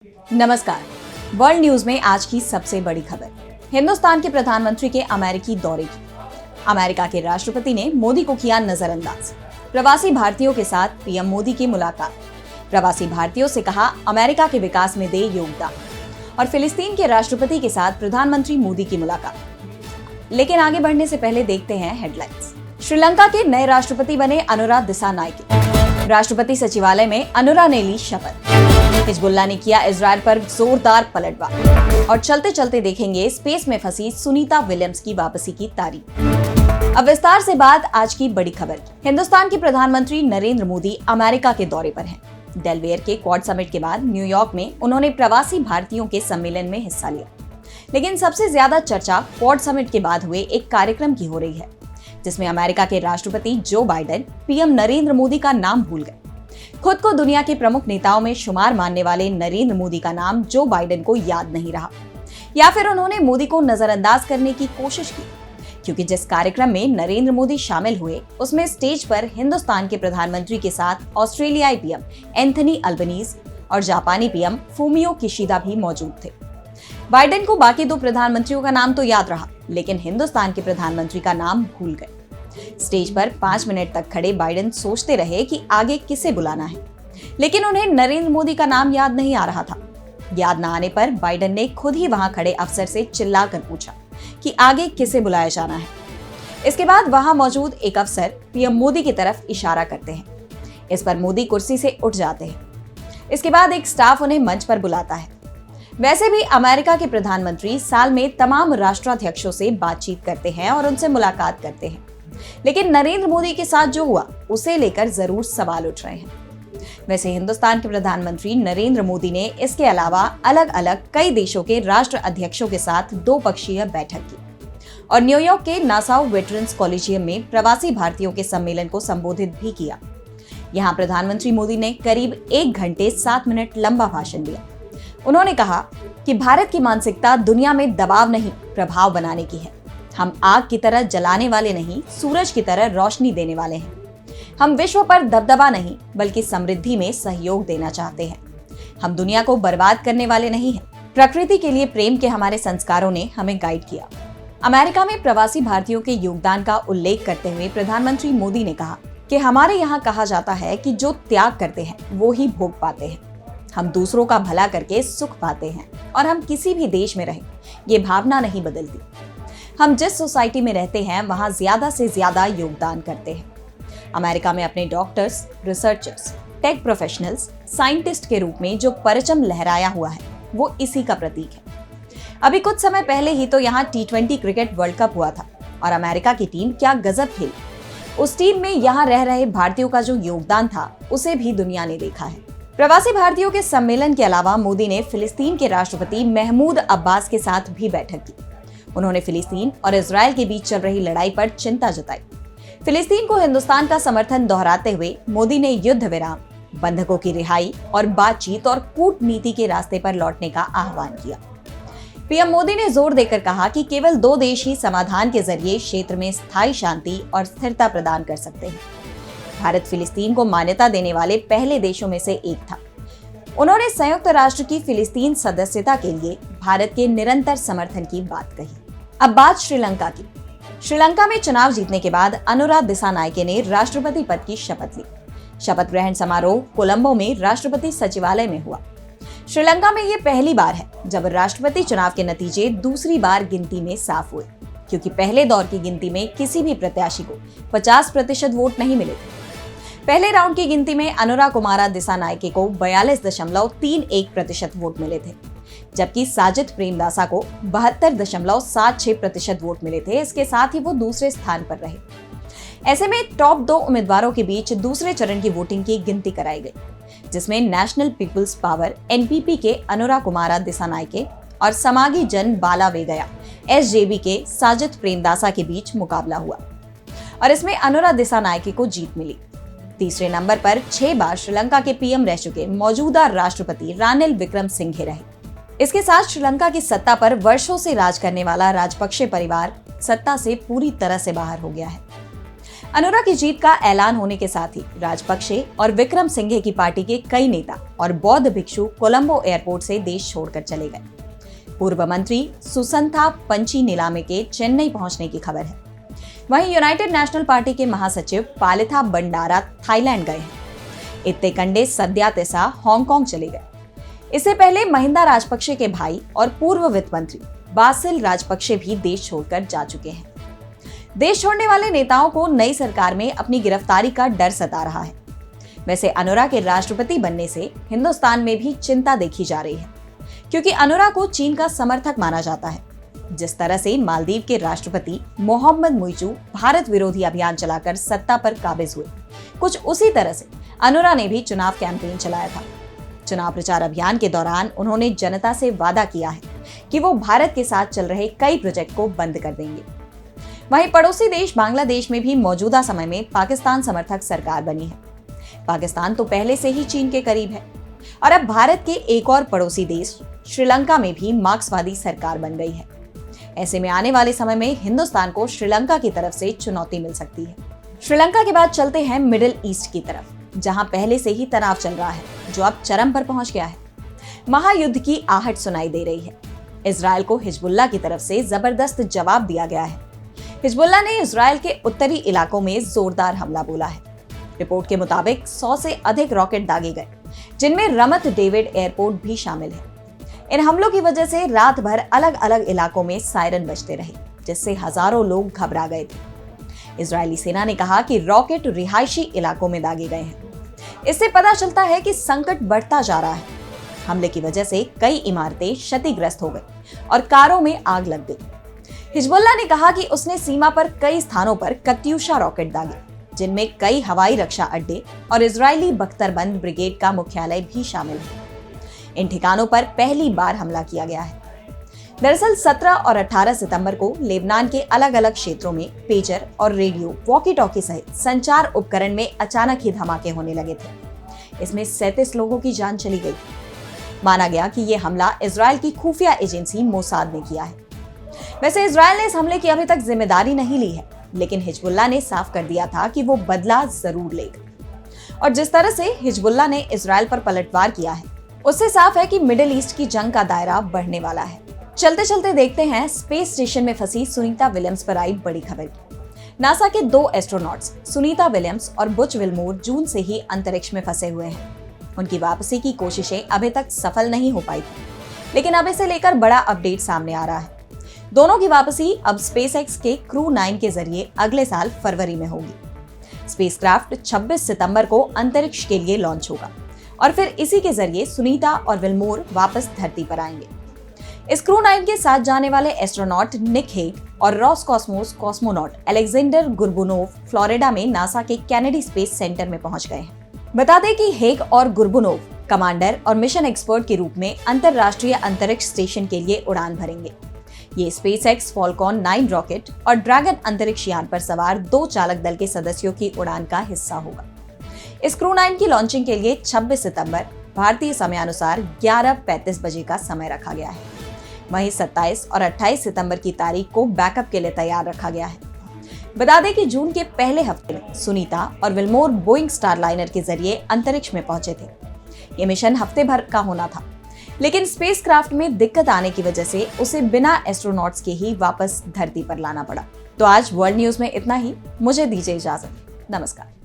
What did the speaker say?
नमस्कार। World news में आज की सबसे बड़ी खबर, हिंदुस्तान के प्रधानमंत्री के अमेरिकी दौरे की। अमेरिका के राष्ट्रपति ने मोदी को किया नजरअंदाज। प्रवासी भारतीयों के साथ पीएम मोदी की मुलाकात। प्रवासी भारतीयों से कहा अमेरिका के विकास में दे योगदान। और फिलिस्तीन के राष्ट्रपति के साथ प्रधानमंत्री मोदी की मुलाकात। लेकिन आगे बढ़ने से पहले देखते हैं हेडलाइंस। श्रीलंका के नए राष्ट्रपति बने अनुरा दिसानायके। राष्ट्रपति सचिवालय में अनुरा ने ली शपथ। हिजबुल्लाह ने किया इजरायल पर जोरदार पलटवार। और चलते चलते देखेंगे स्पेस में फंसी सुनीता विलियम्स की वापसी की तारीख। अब विस्तार से बात आज की बड़ी खबर की। हिंदुस्तान के प्रधानमंत्री नरेंद्र मोदी अमेरिका के दौरे पर हैं। डेलवेयर के क्वाड समिट के बाद न्यूयॉर्क में उन्होंने प्रवासी भारतीयों के सम्मेलन में हिस्सा लिया। लेकिन सबसे ज्यादा चर्चा क्वाड समिट के बाद हुए एक कार्यक्रम की हो रही है, जिसमें अमेरिका के राष्ट्रपति Joe Biden PM Narendra Modi का नाम भूल गए। खुद को दुनिया के प्रमुख नेताओं में शुमार मानने वाले नरेंद्र मोदी का नाम जो बाइडेन को याद नहीं रहा, या फिर उन्होंने मोदी को नजरअंदाज करने की कोशिश की, क्योंकि जिस कार्यक्रम में नरेंद्र मोदी शामिल हुए उसमें स्टेज पर हिंदुस्तान के प्रधानमंत्री के साथ ऑस्ट्रेलियाई पीएम एंथनी अल्बनीज और जापानी पीएम फूमियो किशिदा भी मौजूद थे। बाइडेन को बाकी दो प्रधानमंत्रियों का नाम तो याद रहा, लेकिन हिंदुस्तान के प्रधानमंत्री का नाम भूल गए। स्टेज पर 5 मिनट तक खड़े बाइडेन सोचते रहे कि आगे किसे बुलाना है, लेकिन उन्हें नरेंद्र मोदी का नाम याद नहीं आ रहा था। याद न आने पर बाइडेन ने खुद ही वहां खड़े अफसर से चिल्लाकर पूछा कि आगे किसे बुलाया जाना है। इसके बाद वहां मौजूद एक अफसर पीएम मोदी की तरफ इशारा करते हैं। इस पर मोदी कुर्सी से उठ जाते हैं। इसके बाद एक स्टाफ उन्हें मंच पर बुलाता है। वैसे भी अमेरिका के प्रधानमंत्री साल में तमाम राष्ट्राध्यक्षों से बातचीत करते हैं और उनसे मुलाकात करते हैं, लेकिन नरेंद्र मोदी के साथ जो हुआ उसे लेकर जरूर सवाल उठ रहे हैं। वैसे हिंदुस्तान के प्रधानमंत्री नरेंद्र मोदी ने इसके अलावा अलग अलग कई देशों के राष्ट्र अध्यक्षों के साथ 2-पक्षीय बैठक की और न्यूयॉर्क के नासाउ वेटरन्स कॉलेजियम में प्रवासी भारतीयों के सम्मेलन को संबोधित भी किया। यहाँ प्रधानमंत्री मोदी ने करीब 1 घंटे 7 मिनट लंबा भाषण दिया। उन्होंने कहा कि भारत की मानसिकता दुनिया में दबाव नहीं, प्रभाव बनाने की है। हम आग की तरह जलाने वाले नहीं, सूरज की तरह रोशनी देने वाले हैं। हम विश्व पर दबदबा नहीं, बल्कि समृद्धि में सहयोग देना चाहते हैं। हम दुनिया को बर्बाद करने वाले नहीं हैं। प्रकृति के लिए प्रेम के हमारे संस्कारों ने हमें गाइड किया। अमेरिका में प्रवासी भारतीयों के योगदान का उल्लेख करते हुए प्रधानमंत्री मोदी ने कहा कि हमारे यहाँ कहा जाता है कि जो त्याग करते हैं वो ही भोग पाते हैं। हम दूसरों का भला करके सुख पाते हैं और हम किसी भी देश में रहें, ये भावना नहीं बदलती। हम जिस सोसाइटी में रहते हैं वहां ज्यादा से ज्यादा योगदान करते हैं। अमेरिका में अपने doctors, researchers, tech professionals, scientist के रूप में जो परचम लहराया हुआ है वो इसी का प्रतीक है। अभी कुछ समय पहले ही तो यहाँ T20 क्रिकेट वर्ल्ड कप हुआ था और अमेरिका की टीम क्या गजब खेली। उस टीम में यहाँ रह रहे भारतीयों का जो योगदान था उसे भी दुनिया ने देखा है। प्रवासी भारतीयों के सम्मेलन के अलावा मोदी ने फिलिस्तीन के राष्ट्रपति महमूद अब्बास के साथ भी बैठक की। उन्होंने फिलिस्तीन और इजरायल के बीच चल रही लड़ाई पर चिंता जताई। फिलिस्तीन को हिंदुस्तान का समर्थन दोहराते हुए मोदी ने युद्ध विराम, बंधकों की रिहाई और बातचीत और कूटनीति के रास्ते पर लौटने का आह्वान किया। पीएम मोदी ने जोर देकर कहा कि केवल 2 देश ही समाधान के जरिए क्षेत्र में स्थायी शांति और स्थिरता प्रदान कर सकते हैं। भारत फिलिस्तीन को मान्यता देने वाले पहले देशों में से एक था। उन्होंने संयुक्त राष्ट्र की फिलिस्तीन सदस्यता के लिए भारत के निरंतर समर्थन की बात कही। अब बात श्रीलंका की। श्रीलंका में चुनाव जीतने के बाद अनुरा दिसानायके ने राष्ट्रपति पद की शपथ ली। शपथ ग्रहण समारोह कोलंबो में राष्ट्रपति सचिवालय में हुआ। श्रीलंका में ये पहली बार है जब राष्ट्रपति चुनाव के नतीजे दूसरी बार गिनती में साफ हुए, क्योंकि पहले दौर की गिनती में किसी भी प्रत्याशी को 50% वोट नहीं मिले थे। पहले राउंड की गिनती में अनुरा कुमारा दिसानायके को 42.31% वोट मिले थे, जबकि साजिद प्रेमदासा को 72.76% वोट मिले थे। इसके साथ ही वो दूसरे स्थान पर रहे। ऐसे में टॉप 2 उम्मीदवारों के बीच दूसरे चरण की वोटिंग की गिनती कराई गई, जिसमें नेशनल पीपुल्स पावर NPP के अनुरा कुमारा दिसानायके और समागी जन बाला वेगया SJB के साजिद प्रेमदासा के बीच मुकाबला हुआ और इसमें अनुरा दिसानायके को जीत मिली। तीसरे नंबर पर 6 बार श्रीलंका के पीएम रह चुके मौजूदा राष्ट्रपति रानिल विक्रमसिंघे रहे। इसके साथ श्रीलंका की सत्ता पर वर्षों से राज करने वाला राजपक्षे परिवार सत्ता से पूरी तरह से बाहर हो गया है। अनुरा की जीत का ऐलान होने के साथ ही राजपक्षे और विक्रम सिंघे की पार्टी के कई नेता और बौद्ध भिक्षु कोलंबो एयरपोर्ट से देश छोड़कर चले गए। पूर्व मंत्री सुसंथा पंची नीलामे के चेन्नई पहुंचने की खबर है। वहीं यूनाइटेड नेशनल पार्टी के महासचिव पालिथा बंडारा थाईलैंड गए हैं। इत्तेकंडे सद्यातिसा हांगकांग चले गए। इससे पहले महिंदा राजपक्षे के भाई और पूर्व वित्त मंत्री बासिल राजपक्षे भी देश छोड़कर जा चुके हैं। देश छोड़ने वाले नेताओं को नई सरकार में अपनी गिरफ्तारी का डर सता रहा है। वैसे अनुरा के राष्ट्रपति बनने से हिंदुस्तान में भी चिंता देखी जा रही है, क्योंकि अनुरा को चीन का समर्थक माना जाता है। जिस तरह से मालदीव के राष्ट्रपति मोहम्मद मुइजू भारत विरोधी अभियान चलाकर सत्ता पर काबिज हुए, कुछ उसी तरह से अनुरा ने भी चुनाव कैंपेन चलाया था। चुनाव प्रचार अभियान के दौरान उन्होंने जनता से वादा किया है कि वो भारत के साथ चल रहे कई प्रोजेक्ट को बंद कर देंगे। वहीं पड़ोसी देश बांग्लादेश में भी मौजूदा समय में पाकिस्तान समर्थक सरकार बनी है। पाकिस्तान तो पहले से ही चीन के करीब है और अब भारत के एक और पड़ोसी देश श्रीलंका में भी मार्क्सवादी सरकार बन गई है। ऐसे में आने वाले समय में हिंदुस्तान को श्रीलंका की तरफ से चुनौती मिल सकती है। श्रीलंका के बाद चलते हैं मिडिल ईस्ट की तरफ, जहां पहले से ही तनाव चल रहा है, जो अब चरम पर पहुंच गया है। महायुद्ध की आहट सुनाई दे रही है। इजरायल को हिजबुल्लाह की तरफ से जबरदस्त जवाब दिया गया है। हिजबुल्लाह ने इजरायल के उत्तरी इलाकों में जोरदार हमला बोला है। रिपोर्ट के मुताबिक 100 से अधिक रॉकेट दागे गए, जिनमें रमत डेविड एयरपोर्ट भी शामिल है। इन हमलों की वजह से रात भर अलग अलग इलाकों में सायरन बजते रहे, जिससे हजारों लोग घबरा गए थे। इजरायली सेना ने कहा कि रॉकेट रिहायशी इलाकों में दागे गए हैं। इससे पता चलता है कि संकट बढ़ता जा रहा है। हमले की वजह से कई इमारतें क्षतिग्रस्त हो गई और कारों में आग लग गई। हिजबुल्लाह ने कहा कि उसने सीमा पर कई स्थानों पर कत्यूशा रॉकेट दागे, जिनमें कई हवाई रक्षा अड्डे और इजरायली बख्तरबंद ब्रिगेड का मुख्यालय भी शामिल है। इन ठिकानों पर पहली बार हमला किया गया है। दरअसल 17 और 18 सितंबर को लेबनान के अलग अलग क्षेत्रों में पेजर और रेडियो, वॉकी टॉकी सहित संचार उपकरण में अचानक ही धमाके होने लगे थे। इसमें 37 लोगों की जान चली गई। माना गया कि यह हमला इजरायल की खुफिया एजेंसी मोसाद ने किया है। वैसे इजरायल ने इस हमले की अभी तक जिम्मेदारी नहीं ली है, लेकिन हिजबुल्लाह ने साफ कर दिया था कि वो बदला जरूर लेगा। और जिस तरह से हिजबुल्लाह ने इजरायल पर पलटवार किया है, उससे साफ है कि मिडिल ईस्ट की जंग का दायरा बढ़ने वाला है। चलते चलते देखते हैं स्पेस स्टेशन में फंसी सुनीता विलियम्स पर आई बड़ी खबर की। नासा के 2 एस्ट्रोनॉट्स सुनीता विलियम्स और बुच विल्मोर जून से ही अंतरिक्ष में फंसे हुए हैं। उनकी वापसी की कोशिशें अभी तक सफल नहीं हो पाई थी, लेकिन अब इसे लेकर बड़ा अपडेट सामने आ रहा है। दोनों की वापसी अब स्पेसएक्स के क्रू 9 के जरिए अगले साल फरवरी में होगी। स्पेसक्राफ्ट 26 सितंबर को अंतरिक्ष के लिए लॉन्च होगा और फिर इसी के जरिए सुनीता और विल्मोर वापस धरती पर आएंगे। इस क्रू 9 के साथ जाने वाले एस्ट्रोनॉट निक हेग और रॉसकॉस्मोस कॉस्मोनॉट अलेक्जेंडर गुर्बुनोव फ्लोरिडा में नासा के केनेडी स्पेस सेंटर में पहुंच गए हैं। बता दें कि हेग और गुर्बुनोव कमांडर और मिशन एक्सपर्ट के रूप में अंतरराष्ट्रीय अंतरिक्ष स्टेशन के लिए उड़ान भरेंगे। ये स्पेसएक्स फॉल्कॉन 9 रॉकेट और ड्रैगन अंतरिक्ष यान पर सवार 2 चालक दल के सदस्यों की उड़ान का हिस्सा होगा। इस क्रू 9 की लॉन्चिंग के लिए 26 सितंबर भारतीय समयानुसार 11:35 बजे का समय रखा गया है। वहीं 27 और 28 सितंबर की तारीख को बैकअप के लिए तैयार रखा गया है। बता दें कि जून के पहले हफ्ते में सुनीता और विल्मोर बोइंग स्टारलाइनर के जरिए अंतरिक्ष में पहुंचे थे। ये मिशन हफ्ते भर का होना था, लेकिन स्पेसक्राफ्ट में दिक्कत आने की वजह से उसे बिना एस्ट्रोनॉट्स के ही वापस धरती पर लाना पड़ा। तो आज वर्ल्ड न्यूज में इतना ही। मुझे दीजिए इजाजत। नमस्कार।